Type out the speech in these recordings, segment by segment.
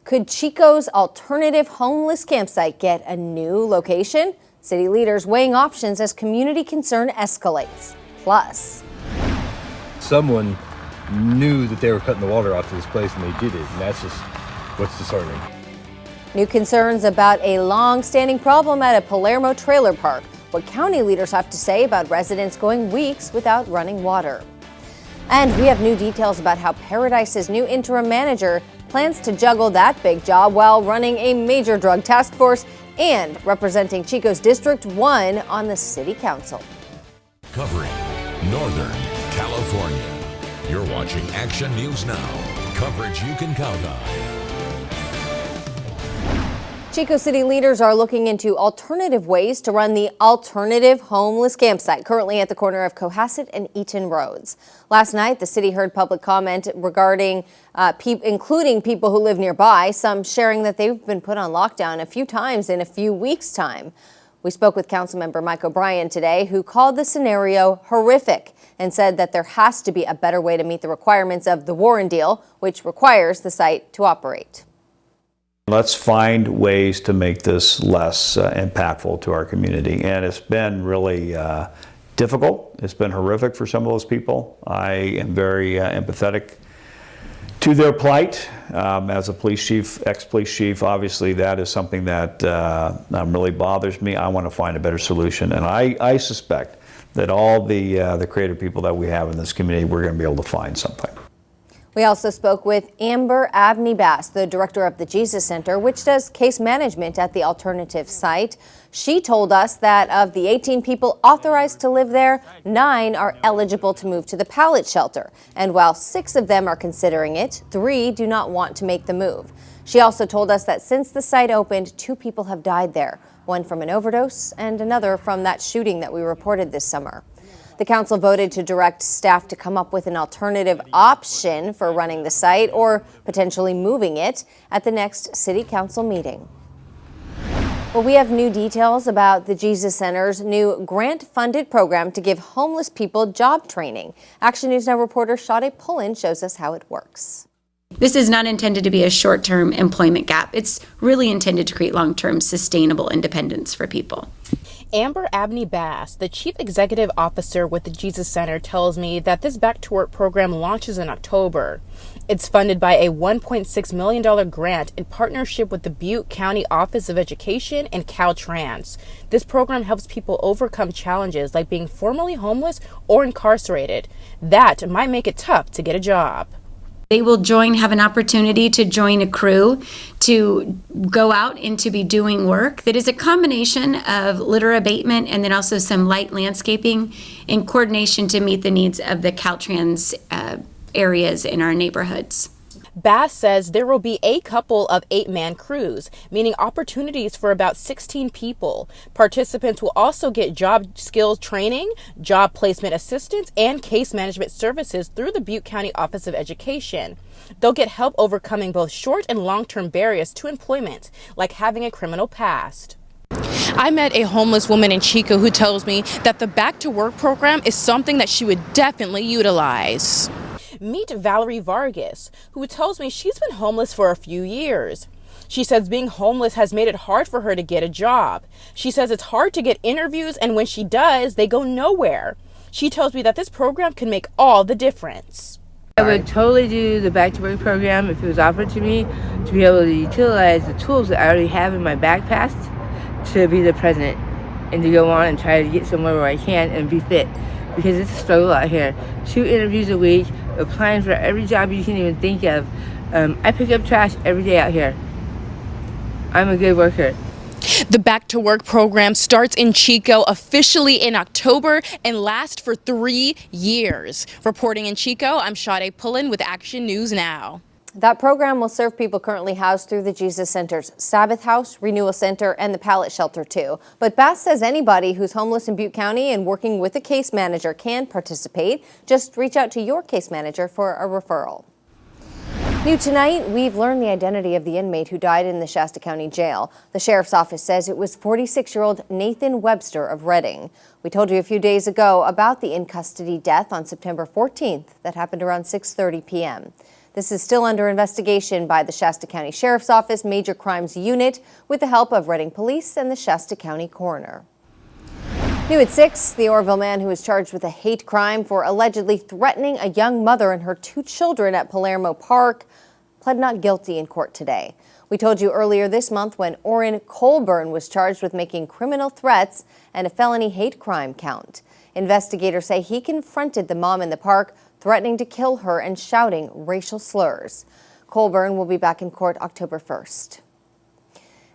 Could Chico's alternative homeless campsite get a new location? City leaders weighing options as community concern escalates. Plus, someone knew that they were cutting the water off to this place and they did it, and that's just what's disheartening. New concerns about a long-standing problem at a Palermo trailer park. What county leaders have to say about residents going weeks without running water. And we have new details about how Paradise's new interim manager plans to juggle that big job while running a major drug task force and representing Chico's District 1 on the City Council. Covering Northern California. You're watching Action News Now. Coverage you can count on. Chico City leaders are looking into alternative ways to run the alternative homeless campsite currently at the corner of Cohasset and Eaton Roads. Last night, the city heard public comment regarding including people who live nearby, some sharing that they've been put on lockdown a few times in a few weeks' time. We spoke with Councilmember Mike O'Brien today, who called the scenario horrific and said that there has to be a better way to meet the requirements of the Warren deal, which requires the site to operate. Let's find ways to make this less impactful to our community. And it's been really difficult. It's been horrific for some of those people. I am very empathetic to their plight. As a police chief, ex-police chief, obviously that is something that really bothers me. I want to find a better solution. And I suspect that all the creative people that we have in this community, we're going to be able to find something. We also spoke with Amber Abney Bass, the director of the Jesus Center, which does case management at the alternative site. She told us that of the 18 people authorized to live there, 9 are eligible to move to the Pallet Shelter. And while 6 of them are considering it, 3 do not want to make the move. She also told us that since the site opened, 2 people have died there, one from an overdose and another from that shooting that we reported this summer. The council voted to direct staff to come up with an alternative option for running the site or potentially moving it at the next city council meeting. Well, we have new details about the Jesus Center's new grant-funded program to give homeless people job training. Action News Now reporter Sade Pullen shows us how it works. This is not intended to be a short-term employment gap. It's really intended to create long-term sustainable independence for people. Amber Abney Bass, the Chief Executive Officer with the Jesus Center, tells me that this Back to Work program launches in October. It's funded by a $1.6 million grant in partnership with the Butte County Office of Education and Caltrans. This program helps people overcome challenges like being formerly homeless or incarcerated. That might make it tough to get a job. They will have an opportunity to join a crew to go out and to be doing work that is a combination of litter abatement and then also some light landscaping in coordination to meet the needs of the Caltrans areas in our neighborhoods. Bass says there will be a couple of 8-man crews, meaning opportunities for about 16 people. Participants will also get job skills training, job placement assistance, and case management services through the Butte County Office of Education. They'll get help overcoming both short and long-term barriers to employment, like having a criminal past. I met a homeless woman in Chico who tells me that the Back to Work program is something that she would definitely utilize. Meet Valerie Vargas, who tells me she's been homeless for a few years. She says being homeless has made it hard for her to get a job. She says it's hard to get interviews, and when she does, they go nowhere. She tells me that this program can make all the difference. I would totally do the Back to Work program if it was offered to me, to be able to utilize the tools that I already have in my back past to be the president and to go on and try to get somewhere where I can and be fit. Because it's a struggle out here. 2 interviews a week, applying for every job you can even think of. I pick up trash every day out here. I'm a good worker. The Back to Work program starts in Chico officially in October and lasts for 3 years. Reporting in Chico, I'm Sade Pullen with Action News Now. That program will serve people currently housed through the Jesus Center's Sabbath House, Renewal Center, and the Pallet Shelter, too. But Bass says anybody who's homeless in Butte County and working with a case manager can participate. Just reach out to your case manager for a referral. New tonight, we've learned the identity of the inmate who died in the Shasta County Jail. The sheriff's office says it was 46-year-old Nathan Webster of Redding. We told you a few days ago about the in-custody death on September 14th that happened around 6:30 p.m. This is still under investigation by the Shasta County Sheriff's Office Major Crimes Unit with the help of Reading Police and the Shasta County Coroner. New at 6, the Orrville man who is charged with a hate crime for allegedly threatening a young mother and her 2 children at Palermo Park pled not guilty in court today. We told you earlier this month when Orrin Colburn was charged with making criminal threats and a felony hate crime count. Investigators say he confronted the mom in the park, threatening to kill her and shouting racial slurs. Colburn will be back in court October 1st.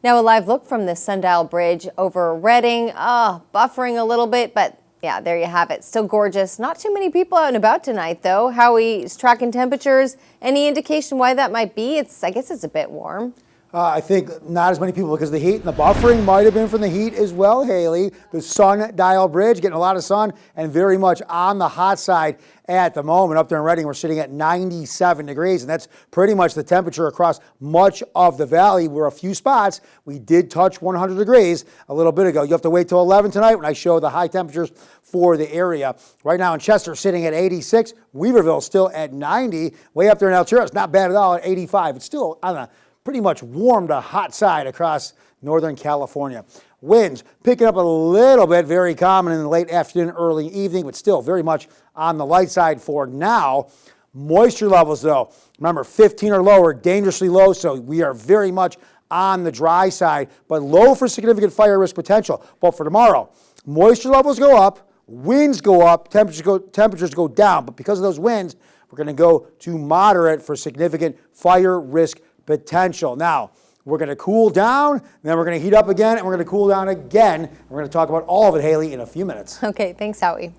Now a live look from the Sundial Bridge over Reading. Buffering a little bit, but yeah, there you have it. Still gorgeous. Not too many people out and about tonight, though. Howie's tracking temperatures. Any indication why that might be? I guess it's a bit warm. I think not as many people because the heat and the buffering might have been from the heat as well, Haley. The Sundial Bridge getting a lot of sun and very much on the hot side at the moment. Up there in Reading, we're sitting at 97 degrees, and that's pretty much the temperature across much of the valley. Where a few spots we did touch 100 degrees a little bit ago. You have to wait till 11 tonight when I show the high temperatures for the area. Right now in Chester, sitting at 86. Weaverville still at 90. Way up there in Altura, it's not bad at all at 85. It's still on the pretty much warm to hot side across Northern California. Winds picking up a little bit, very common in the late afternoon, early evening, but still very much on the light side for now. Moisture levels, though, remember 15 or lower, dangerously low, so we are very much on the dry side, but low for significant fire risk potential. But for tomorrow, moisture levels go up, winds go up, temperatures go down, but because of those winds, we're going to go to moderate for significant fire risk potential. Now, we're going to cool down, then we're going to heat up again, and we're going to cool down again. We're going to talk about all of it, Haley, in a few minutes. Okay, thanks, Howie.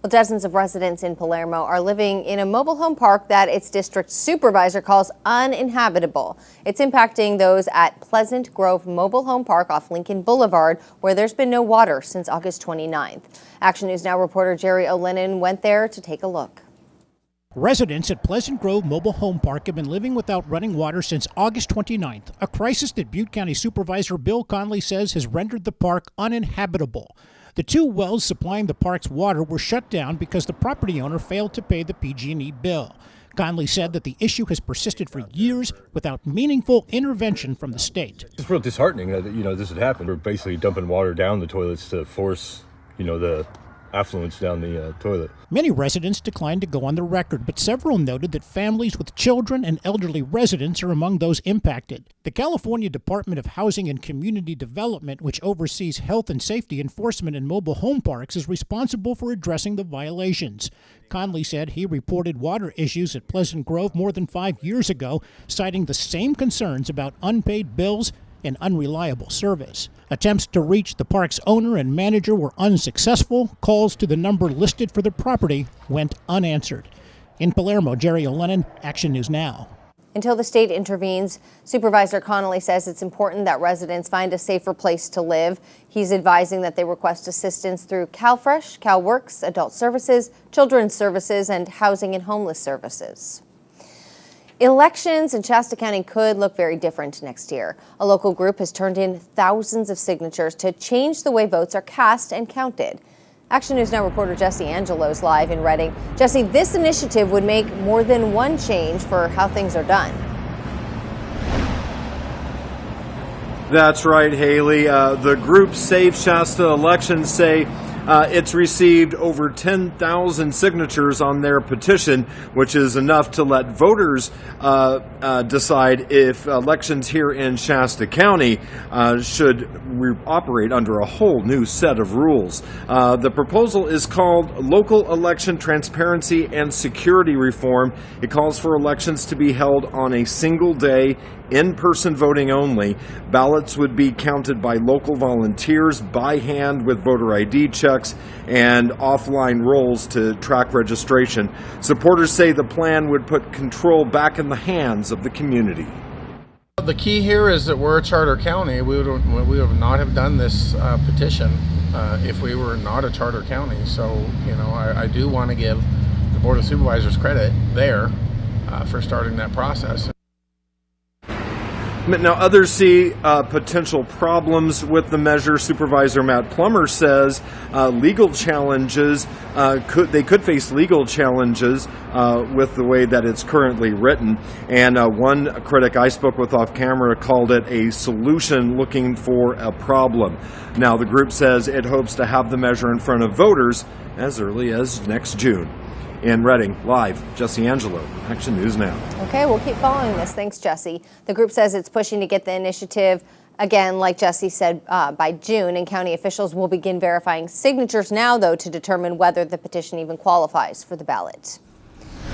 Well, dozens of residents in Palermo are living in a mobile home park that its district supervisor calls uninhabitable. It's impacting those at Pleasant Grove Mobile Home Park off Lincoln Boulevard, where there's been no water since August 29th. Action News Now reporter Jerry O'Lennon went there to take a look. Residents at Pleasant Grove Mobile Home Park have been living without running water since August 29th, a crisis that Butte County Supervisor Bill Conley says has rendered the park uninhabitable. The 2 wells supplying the park's water were shut down because the property owner failed to pay the PG&E bill. Conley said that the issue has persisted for years without meaningful intervention from the state. It's real disheartening that this had happened. We're basically dumping water down the toilets to force the affluence down the toilet. Many residents declined to go on the record, but several noted that families with children and elderly residents are among those impacted. The California Department of Housing and Community Development, which oversees health and safety enforcement in mobile home parks, is responsible for addressing the violations. Conley said he reported water issues at Pleasant Grove more than 5 years ago, citing the same concerns about unpaid bills and unreliable service. Attempts to reach the park's owner and manager were unsuccessful. Calls to the number listed for the property went unanswered. In Palermo, Jerry O'Lennon, Action News Now. Until the state intervenes, Supervisor Connolly says it's important that residents find a safer place to live. He's advising that they request assistance through CalFresh, CalWorks, Adult Services, Children's Services, and Housing and Homeless Services. Elections in Shasta County could look very different next year. A local group has turned in thousands of signatures to change the way votes are cast and counted. Action News Now reporter Jesse Angelo is live in Reading. Jesse, this initiative would make more than one change for how things are done. That's right, Haley. The group Save Shasta Elections say it's received over 10,000 signatures on their petition, which is enough to let voters decide if elections here in Shasta County should operate under a whole new set of rules. The proposal is called Local Election Transparency and Security Reform. It calls for elections to be held on a single day, in-person voting only. Ballots would be counted by local volunteers by hand with voter ID checks and offline rolls to track registration. Supporters say the plan would put control back in the hands of the community. The key here is that we're a charter county. We would not have done this petition if we were not a charter county. So, I do want to give the Board of Supervisors credit there for starting that process. Now, others see potential problems with the measure. Supervisor Matt Plummer says legal challenges could face legal challenges with the way that it's currently written. And one critic I spoke with off camera called it a solution looking for a problem. Now, the group says it hopes to have the measure in front of voters as early as next June. In Reading, live, Jesse Angelo, Action News Now. Okay, we'll keep following this. Thanks, Jesse. The group says it's pushing to get the initiative, again, like Jesse said, by June, and county officials will begin verifying signatures now, though, to determine whether the petition even qualifies for the ballot.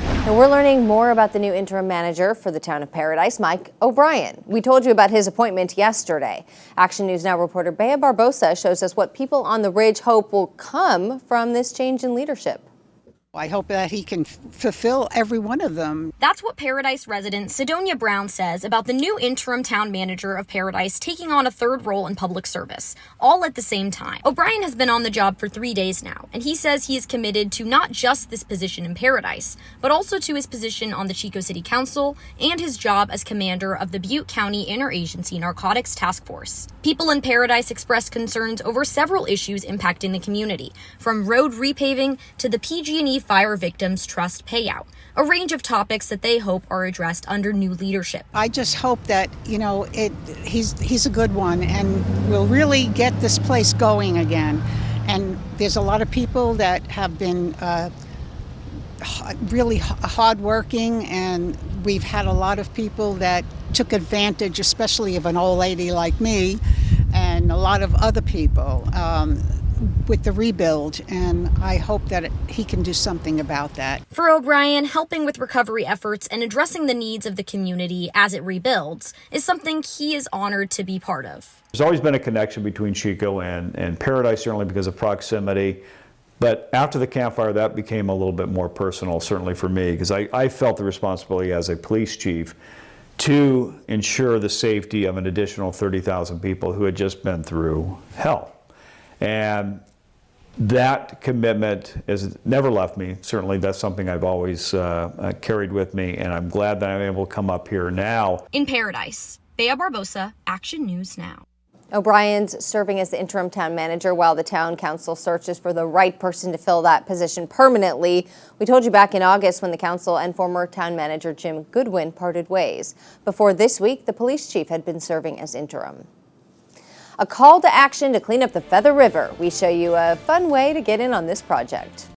And we're learning more about the new interim manager for the town of Paradise, Mike O'Brien. We told you about his appointment yesterday. Action News Now reporter Bea Barbosa shows us what people on the Ridge hope will come from this change in leadership. I hope that he can fulfill every one of them. That's what Paradise resident Sidonia Brown says about the new interim town manager of Paradise taking on a third role in public service, all at the same time. O'Brien has been on the job for 3 days now, and he says he is committed to not just this position in Paradise, but also to his position on the Chico City Council and his job as commander of the Butte County Interagency Narcotics Task Force. People in Paradise expressed concerns over several issues impacting the community, from road repaving to the PG&E Fire Victims Trust payout, a range of topics that they hope are addressed under new leadership. I just hope that, he's a good one and will really get this place going again. And there's a lot of people that have been really hardworking, and we've had a lot of people that took advantage, especially of an old lady like me, and a lot of other people. With the rebuild, and I hope that he can do something about that. For O'Brien, helping with recovery efforts and addressing the needs of the community as it rebuilds is something he is honored to be part of. There's always been a connection between Chico and Paradise, certainly because of proximity. But after the campfire, that became a little bit more personal, certainly for me, because I felt the responsibility as a police chief to ensure the safety of an additional 30,000 people who had just been through hell. And that commitment has never left me. Certainly, that's something I've always carried with me, and I'm glad that I'm able to come up here now. In Paradise, Bea Barbosa, Action News Now. O'Brien's serving as the interim town manager while the town council searches for the right person to fill that position permanently. We told you back in August when the council and former town manager Jim Goodwin parted ways. Before this week, the police chief had been serving as interim. A call to action to clean up the Feather River. We show you a fun way to get in on this project.